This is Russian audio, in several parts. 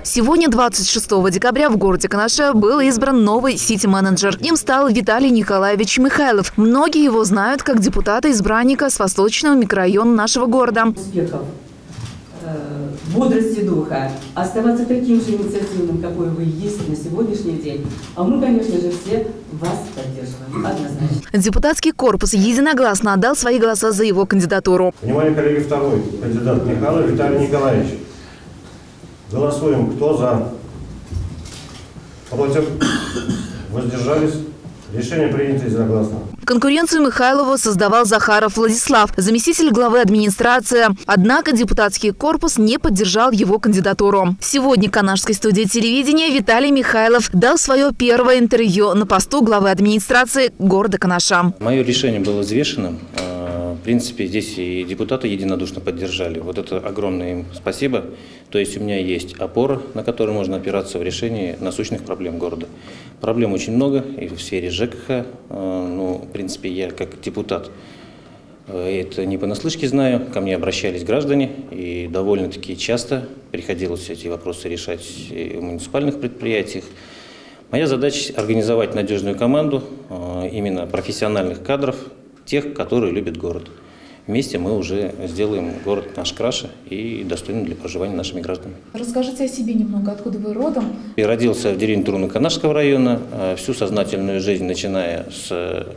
Сегодня, 26 декабря, в городе Канаше был избран новый сити-менеджер. Им стал Виталий Николаевич Михайлов. Многие его знают как депутата-избранника с восточного микрорайона нашего города. Успехов, бодрости духа, оставаться таким же инициативным, какой вы есть на сегодняшний день. А мы, конечно же, все вас поддерживаем. Однозначно. Депутатский корпус единогласно отдал свои голоса за его кандидатуру. Внимание, коллеги, второй кандидат Михайлов Виталий Николаевич. Голосуем. Кто за? Против? Воздержались? Решение принято единогласно. Конкуренцию Михайлову создавал Захаров Владислав, заместитель главы администрации. Однако депутатский корпус не поддержал его кандидатуру. Сегодня Канашской студии телевидения Виталий Михайлов дал свое первое интервью на посту главы администрации города Канаша. Мое решение было взвешенным. В принципе, здесь и депутаты единодушно поддержали. Вот это огромное им спасибо. То есть у меня есть опора, на которую можно опираться в решении насущных проблем города. Проблем очень много и в сфере ЖКХ. В принципе, я как депутат это не понаслышке знаю. Ко мне обращались граждане, и довольно-таки часто приходилось эти вопросы решать и в муниципальных предприятиях. Моя задача – организовать надежную команду, именно профессиональных кадров, тех, которые любят город. Вместе мы уже сделаем город наш краше и достойным для проживания нашими гражданами. Расскажите о себе немного, откуда вы родом? Я родился в деревне Труны Канашского района. Всю сознательную жизнь, начиная с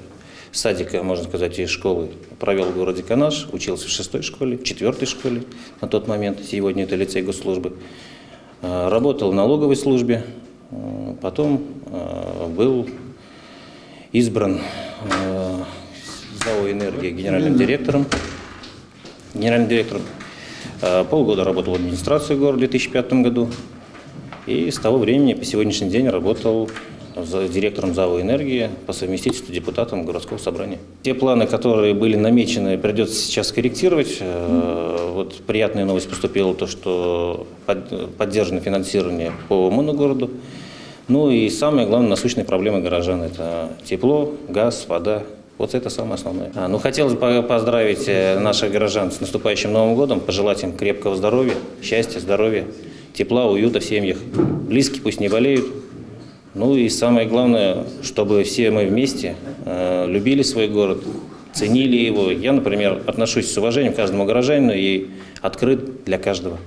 садика, можно сказать, и школы, провел в городе Канаш. Учился в 6-й школе, в 4-й школе на тот момент. Сегодня это лицей госслужбы. Работал в налоговой службе. Потом был избран ЗАО «Энергия» генеральным директором. Полгода работал в администрации города в 2005 году. И с того времени по сегодняшний день работал директором ЗАО «Энергия», по совместительству депутатом городского собрания. Те планы, которые были намечены, придется сейчас корректировать. Вот приятная новость поступила, то, что поддержано финансирование по моногороду. Ну и самая главная насущная проблема горожан – это тепло, газ, вода. Вот это самое основное. Хотелось бы поздравить наших горожан с наступающим Новым годом, пожелать им крепкого здоровья, счастья, здоровья, тепла, уюта в семьях. Близкие пусть не болеют. Ну и самое главное, чтобы все мы вместе любили свой город, ценили его. Я, например, отношусь с уважением к каждому горожанину и открыт для каждого.